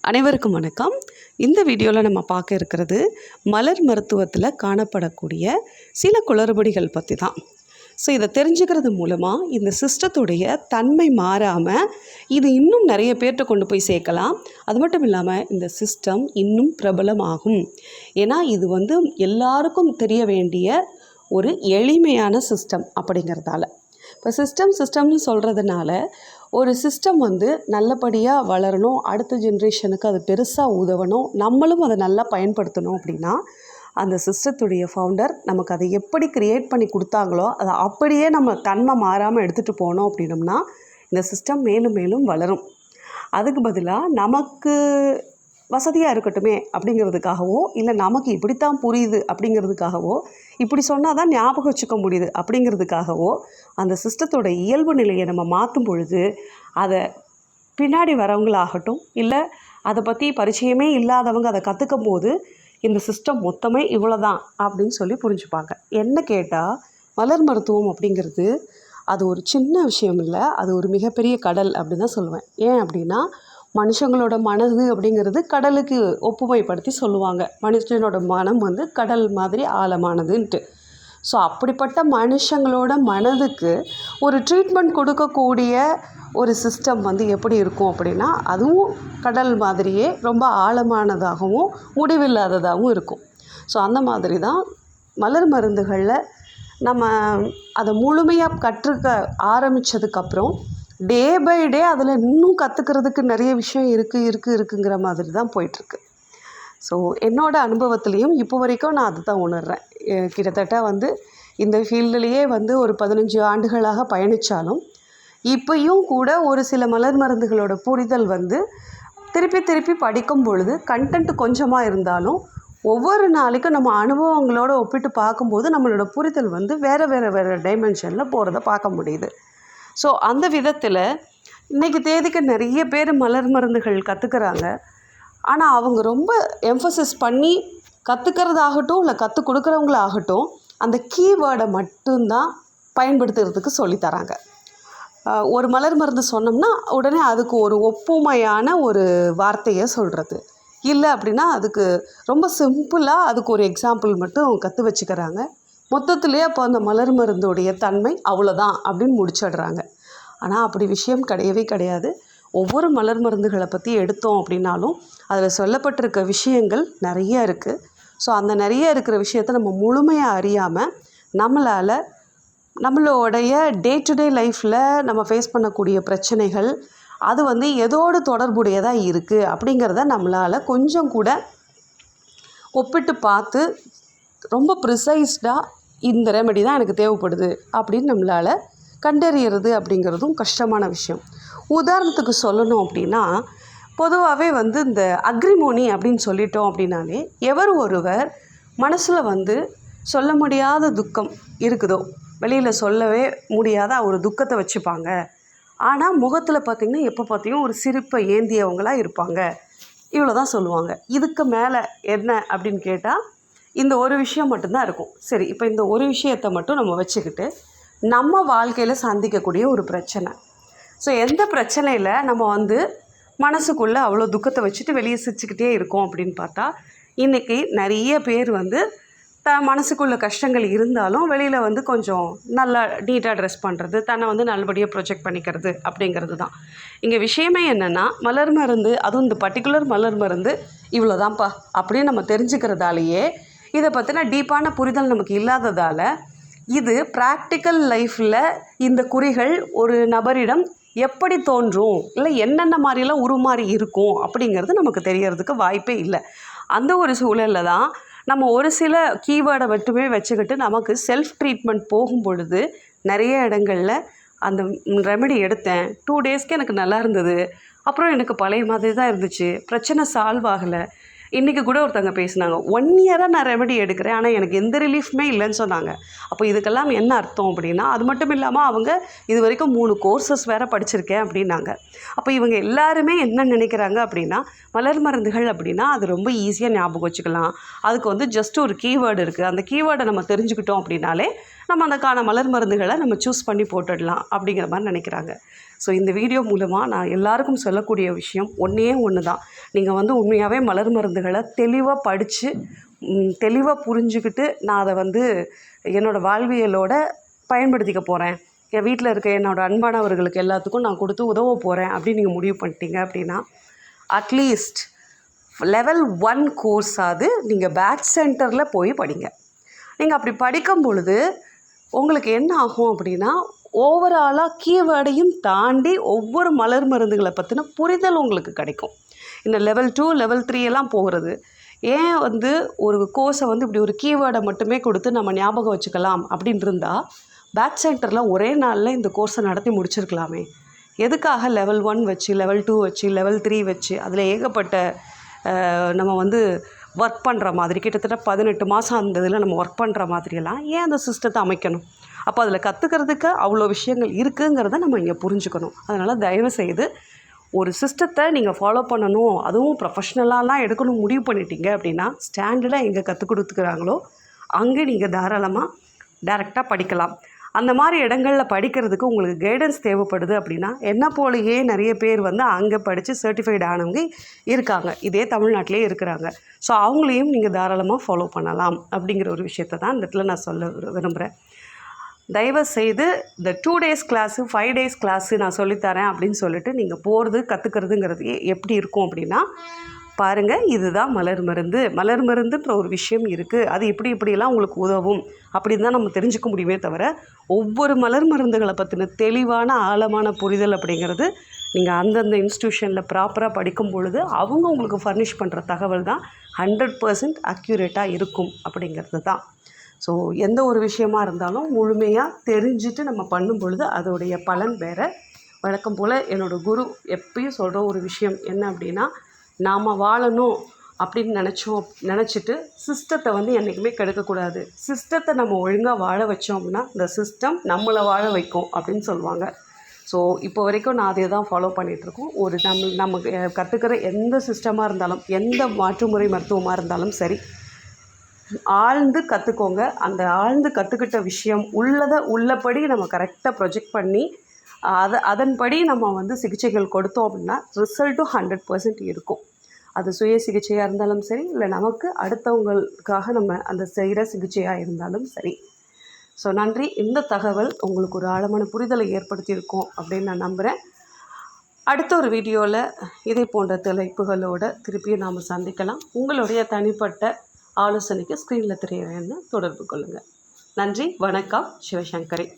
அனைவருக்கும் வணக்கம். இந்த வீடியோவில் நம்ம பார்க்க இருக்கிறது மலர் மருத்துவத்தில் காணப்படக்கூடிய சில குளறுபடிகள் பற்றி தான். ஸோ இதை தெரிஞ்சுக்கிறது மூலமாக இந்த சிஸ்டத்துடைய தன்மை மாறாமல் இது இன்னும் நிறைய பேர்கிட்ட கொண்டு போய் சேர்க்கலாம். அது மட்டும் இல்லாமல் இந்த சிஸ்டம் இன்னும் பிரபலமாகும். ஏன்னா இது எல்லாருக்கும் தெரிய வேண்டிய ஒரு எளிமையான சிஸ்டம் அப்படிங்கிறதால. இப்போ சிஸ்டம்னு சொல்கிறதுனால ஒரு சிஸ்டம் நல்லபடியாக வளரணும், அடுத்த ஜென்ரேஷனுக்கு அது பெருசாக உதவணும், நம்மளும் அதை நல்லா பயன்படுத்தணும் அப்படின்னா அந்த சிஸ்டத்துடைய ஃபவுண்டர் நமக்கு அதை எப்படி க்ரியேட் பண்ணி கொடுத்தாங்களோ அதை அப்படியே நம்ம தன்மை மாறாமல் எடுத்துகிட்டு போனோம் அப்படின்னோம்னா இந்த சிஸ்டம் மேலும் மேலும் வளரும். அதுக்கு பதிலாக நமக்கு வசதியாக இருக்கட்டுமே அப்படிங்கிறதுக்காகவோ, இல்லை நமக்கு இப்படித்தான் புரியுது அப்படிங்கிறதுக்காகவோ, இப்படி சொன்னால் தான் ஞாபகம் வச்சுக்க முடியுது அப்படிங்கிறதுக்காகவோ அந்த சிஸ்டத்தோட இயல்பு நிலையை நம்ம மாற்றும் பொழுது அதை பின்னாடி வரவங்களாகட்டும், இல்லை அதை பற்றி பரிச்சயமே இல்லாதவங்க அதை கற்றுக்கும் போது இந்த சிஸ்டம் மொத்தமே இவ்வளோதான் அப்படின்னு சொல்லி புரிஞ்சுப்பாங்க. என்ன கேட்டால் மலர் மருத்துவம் அப்படிங்கிறது அது ஒரு சின்ன விஷயம் இல்லை, அது ஒரு மிகப்பெரிய கடல் அப்படின்னு தான் சொல்லுவேன். ஏன் அப்படின்னா மனுஷங்களோட மனது அப்படிங்கிறது கடலுக்கு ஒப்புமைப்படுத்தி சொல்லுவாங்க. மனுஷனோட மனம் கடல் மாதிரி ஆழமானதுன்ட்டு. ஸோ அப்படிப்பட்ட மனுஷங்களோட மனதுக்கு ஒரு ட்ரீட்மெண்ட் கொடுக்கக்கூடிய ஒரு சிஸ்டம் எப்படி இருக்கும் அப்படின்னா அதுவும் கடல் மாதிரியே ரொம்ப ஆழமானதாகவும் முடிவில்லாததாகவும் இருக்கும். ஸோ அந்த மாதிரி தான் மலர் மருந்துகளில் நம்ம அதை முழுமையாக கற்றுக்க ஆரம்பித்ததுக்கப்புறம் டே பை டே அதில் இன்னும் கற்றுக்கிறதுக்கு நிறைய விஷயம் இருக்குங்கிற மாதிரி தான் போயிட்டுருக்கு. ஸோ என்னோடய அனுபவத்துலேயும் இப்போ வரைக்கும் நான் அது தான் உணர்கிறேன். கிட்டத்தட்ட இந்த ஃபீல்டுலேயே ஒரு 15 ஆண்டுகளாக பயணித்தாலும் இப்போயும் கூட ஒரு சில மலர் மருந்துகளோட புரிதல் திருப்பி படிக்கும் பொழுது கண்டென்ட் கொஞ்சமாக இருந்தாலும் ஒவ்வொரு நாளைக்கும் நம்ம அனுபவங்களோடு ஒப்பிட்டு பார்க்கும்போது நம்மளோட புரிதல் வேறு டைமென்ஷனில் போகிறத பார்க்க முடியுது. ஸோ அந்த விதத்தில் இன்றைக்கி தேதிக்கு நிறைய பேர் மலர் மருந்துகள் கற்றுக்கிறாங்க. ஆனால் அவங்க ரொம்ப எம்ஃபசிஸ் பண்ணி கற்றுக்கிறதாகட்டும் இல்லை கற்றுக் கொடுக்குறவங்களாகட்டும் அந்த கீவேர்டை மட்டும்தான் பயன்படுத்துறதுக்கு சொல்லித்தராங்க. ஒரு மலர் மருந்து சொன்னோம்னா உடனே அதுக்கு ஒரு ஒப்புமையான ஒரு வார்த்தையை சொல்கிறது, இல்லை அப்படின்னா அதுக்கு ரொம்ப சிம்பிளாக அதுக்கு ஒரு எக்ஸாம்பிள் மட்டும் கற்று வச்சுக்கிறாங்க. மொத்தத்துலேயே அப்போ அந்த மலர் மருந்துடைய தன்மை அவ்வளோதான் அப்படின்னு முடிச்சிடுறாங்க. ஆனால் அப்படி விஷயம் கிடையவே கிடையாது. ஒவ்வொரு மலர் மருந்துகளை பற்றி எடுத்தோம் அப்படின்னாலும் அதில் சொல்லப்பட்டிருக்க விஷயங்கள் நிறைய இருக்குது. ஸோ அந்த நிறைய இருக்கிற விஷயத்தை நம்ம முழுமையாக அறியாமல் நம்மளோடைய டே டு டே லைஃப்பில் நம்ம ஃபேஸ் பண்ணக்கூடிய பிரச்சனைகள் அது எதோடு தொடர்புடையதாக இருக்குது அப்படிங்கிறத நம்மளால் கொஞ்சம் கூட ஒப்பிட்டு பார்த்து ரொம்ப ப்ரிசைஸ்டாக இந்த ரெமெடி தான் எனக்கு தேவைப்படுது அப்படின்னு நம்மளால் கண்டறியறது அப்படிங்கிறதும் கஷ்டமான விஷயம். உதாரணத்துக்கு சொல்லணும் அப்படின்னா பொதுவாகவே இந்த அக்ரிமோனி அப்படின்னு சொல்லிட்டோம் அப்படின்னாலே எவர் ஒருவர் மனசில் சொல்ல முடியாத துக்கம் இருக்குதோ, வெளியில் சொல்லவே முடியாத ஒரு துக்கத்தை வச்சுப்பாங்க. ஆனால் முகத்தில் பார்த்திங்கன்னா எப்போ பார்த்தியும் ஒரு சிரிப்பை ஏந்தியவங்களாக இருப்பாங்க. இவ்வளோ தான் சொல்லுவாங்க. இதுக்கு மேலே என்ன அப்படின்னு கேட்டால் இந்த ஒரு விஷயம் மட்டும்தான் இருக்கும். சரி, இப்போ இந்த ஒரு விஷயத்தை மட்டும் நம்ம வச்சுக்கிட்டு நம்ம வாழ்க்கையில் சந்திக்கக்கூடிய ஒரு பிரச்சனை. ஸோ எந்த பிரச்சனையில் நம்ம மனசுக்குள்ளே அவ்வளோ துக்கத்தை வச்சுட்டு வெளியே சிரிச்சுக்கிட்டே இருக்கோம் அப்படின்னு பார்த்தா இன்றைக்கி நிறைய பேர் மனசுக்குள்ள கஷ்டங்கள் இருந்தாலும் வெளியில் கொஞ்சம் நல்லா நீட்டாக ட்ரெஸ் பண்ணுறது, தன்னை நல்லபடியாக ப்ரொஜெக்ட் பண்ணிக்கிறது அப்படிங்கிறது தான். இங்கே விஷயமே என்னென்னா மலர் மருந்து, அதுவும் இந்த பர்டிகுலர் மலர் மருந்து இவ்வளோதான்ப்பா அப்படின்னு நம்ம தெரிஞ்சுக்கிறதாலேயே இதை பற்றின டீப்பான புரிதல் நமக்கு இல்லாததால் இது ப்ராக்டிக்கல் லைஃப்பில் இந்த குறிகள் ஒரு நபரிடம் எப்படி தோன்றும், இல்லை என்னென்ன மாதிரிலாம் உருமாறி இருக்கும் அப்படிங்கிறது நமக்கு தெரியறதுக்கு வாய்ப்பே இல்லை. அந்த ஒரு சூழலில் தான் நம்ம ஒரு சில கீவேர்டை மட்டுமே வச்சுக்கிட்டு நமக்கு செல்ஃப் ட்ரீட்மெண்ட் போகும் பொழுது நிறைய இடங்களில் அந்த ரெமெடி எடுத்தேன், 2 டேஸ்க்கு எனக்கு நல்லா இருந்தது, அப்புறம் எனக்கு பழைய மாதிரி தான் இருந்துச்சு, பிரச்சனை சால்வ் ஆகலை. இன்றைக்கி கூட ஒருத்தவங்க பேசினாங்க, 1 இயராக நான் ரெமெடி எடுக்கிறேன் ஆனால் எனக்கு எந்த ரிலீஃப்மே இல்லைன்னு சொன்னாங்க. அப்போ இதுக்கெல்லாம் என்ன அர்த்தம் அப்படின்னா அது மட்டும் இல்லாமல் அவங்க இது வரைக்கும் 3 கோர்சஸ் வேறு படிச்சிருக்கேன் அப்படின்னாங்க. அப்போ இவங்க எல்லாருமே என்ன நினைக்கிறாங்க அப்படின்னா மலர் மருந்துகள் அப்படின்னா அது ரொம்ப ஈஸியாக ஞாபகம் வச்சுக்கலாம், அதுக்கு ஜஸ்ட் ஒரு கீவேர்டு இருக்குது, அந்த கீவேர்டை நம்ம தெரிஞ்சுக்கிட்டோம் அப்படின்னாலே நம்ம அதுக்கான மலர் மருந்துகளை நம்ம சூஸ் பண்ணி போட்டுடலாம் அப்படிங்கிற மாதிரி நினைக்கிறாங்க. ஸோ இந்த வீடியோ மூலமாக நான் எல்லாருக்கும் சொல்லக்கூடிய விஷயம் ஒன்றே ஒன்று தான். நீங்கள் வந்து உண்மையாகவே மலர் மருந்துகளை தெளிவாக படித்து தெளிவாக புரிஞ்சுக்கிட்டு நான் அதை வந்து என்னோடய வாழ்வியலோட பயன்படுத்திக்க போகிறேன், என் வீட்டில் இருக்க என்னோடய அன்பானவர்களுக்கு எல்லாத்துக்கும் நான் கொடுத்து உதவ போகிறேன் அப்படின்னு நீங்கள் முடிவு பண்ணிட்டீங்க அப்படின்னா அட்லீஸ்ட் லெவல் 1 கோர்ஸாவது நீங்கள் பேக் சென்டரில் போய் படிங்க. நீங்கள் அப்படி படிக்கும் பொழுது உங்களுக்கு என்ன ஆகும் அப்படின்னா ஓவராலாக கீவேர்டையும் தாண்டி ஒவ்வொரு மலர் மருந்துகளை பற்றின புரிதல் உங்களுக்கு கிடைக்கும். இந்த லெவல் 2 லெவல் 3 எல்லாம் போகிறது ஏன் வந்து ஒரு கோர்ஸை வந்து இப்படி ஒரு கீவேர்டை மட்டுமே கொடுத்து நம்ம ஞாபகம் வச்சுக்கலாம் அப்படின்னு இருந்தால் பேக் சென்டரில் ஒரே நாளில் இந்த கோர்ஸை நடத்தி முடிச்சிருக்கலாமே. எதுக்காக லெவல் 1 வச்சு லெவல் 2 வச்சு லெவல் 3 வச்சு அதில் ஏகப்பட்ட நம்ம வந்து ஒர்க் பண்ணுற மாதிரி கிட்டத்தட்ட 18 மாதம் அந்த இதில் நம்ம ஒர்க் பண்ணுற மாதிரியெல்லாம் ஏன் அந்த சிஸ்டத்தை அமைக்கணும்? அப்போ அதில் கற்றுக்கிறதுக்கு அவ்வளோ விஷயங்கள் இருக்குங்கிறத நம்ம இங்கே புரிஞ்சுக்கணும். அதனால் தயவுசெய்து ஒரு சிஸ்டத்தை நீங்கள் ஃபாலோ பண்ணணும், அதுவும் ப்ரொஃபஷ்னலாலாம் எடுக்கணும் முடிவு பண்ணிட்டீங்க அப்படின்னா ஸ்டாண்டர்டாக எங்கே கற்றுக் கொடுத்துக்கிறாங்களோ அங்கே நீங்கள் தாராளமாக டைரெக்டாக படிக்கலாம். அந்த மாதிரி இடங்களில் படிக்கிறதுக்கு உங்களுக்கு கைடன்ஸ் தேவைப்படுது அப்படின்னா என்ன போலயே நிறைய பேர் வந்து அங்கே படித்து சர்டிஃபைடு ஆனவங்க இருக்காங்க, இதே தமிழ்நாட்டிலே இருக்கிறாங்க. ஸோ அவங்களையும் நீங்கள் தாராளமாக ஃபாலோ பண்ணலாம் அப்படிங்கிற ஒரு விஷயத்தை தான் இந்த இடத்துல நான் சொல்ல விரும்புகிறேன். தயவுசெய்து இந்த 2 days கிளாஸு 5 days கிளாஸு நான் சொல்லித்தரேன் அப்படின்னு சொல்லிட்டு நீங்கள் போகிறது கற்றுக்கிறதுங்கிறது எப்படி இருக்கும் அப்படின்னா பாருங்கள், இதுதான் மலர் மருந்து. மலர் மருந்துன்ற ஒரு விஷயம் இருக்குது, அது இப்படியெல்லாம் உங்களுக்கு உதவும் அப்படின்னு தான் நம்ம தெரிஞ்சுக்க முடியுமே தவிர ஒவ்வொரு மலர் மருந்துகளை பற்றின தெளிவான ஆழமான புரிதல் அப்படிங்கிறது நீங்கள் அந்தந்த இன்ஸ்டியூஷனில் ப்ராப்பராக படிக்கும் பொழுது அவங்க உங்களுக்கு ஃபர்னிஷ் பண்ணுற தகவல் தான் 100% அக்யூரேட்டாக இருக்கும் அப்படிங்கிறது தான். ஸோ எந்த ஒரு விஷயமா இருந்தாலும் முழுமையாக தெரிஞ்சுட்டு நம்ம பண்ணும் பொழுது அதோடைய பலன் வேறு. வழக்கம் போல் என்னோடய குரு எப்பயும் சொல்கிற ஒரு விஷயம் என்ன அப்படின்னா, நாம் வாழணும் அப்படின்னு நினச்சிட்டு சிஸ்டத்தை வந்து என்றைக்குமே கெடுக்கக்கூடாது. சிஸ்டத்தை நம்ம ஒழுங்காக வாழ வச்சோம் அப்படின்னா இந்த சிஸ்டம் நம்மளை வாழ வைக்கும் அப்படின்னு சொல்லுவாங்க. ஸோ இப்போ வரைக்கும் நான் அதை தான் ஃபாலோ பண்ணிகிட்ருக்கோம். ஒரு நமக்கு கற்றுக்கிற எந்த சிஸ்டமாக இருந்தாலும் எந்த மாற்றுமுறை மருத்துவமாக இருந்தாலும் சரி, ஆழ்ந்து கற்றுக்கோங்க. அந்த ஆழ்ந்து கற்றுக்கிட்ட விஷயம் உள்ளபடி நம்ம கரெக்டாக ப்ரொஜெக்ட் பண்ணி அதன்படி நம்ம வந்து சிகிச்சைகள் கொடுத்தோம் அப்படின்னா ரிசல்ட்டும் 100% இருக்கும். அது சுய சிகிச்சையாக இருந்தாலும் சரி, இல்லை நமக்கு அடுத்தவங்களுக்காக நம்ம அந்த செய்கிற சிகிச்சையாக இருந்தாலும் சரி. ஸோ நன்றி. இந்த தகவல் உங்களுக்கு ஒரு ஆழமான புரிதலை ஏற்படுத்தியிருக்கோம் அப்படின்னு நான் நம்புகிறேன். அடுத்த ஒரு வீடியோவில் இதே போன்ற தலைப்புகளோடு திருப்பியும் நாம் சந்திக்கலாம். உங்களுடைய தனிப்பட்ட ஆலோசனைக்கு ஸ்க்ரீனில் தெரியவேன்னு தொடர்பு கொள்ளுங்கள். நன்றி, வணக்கம். சிவசங்கரி.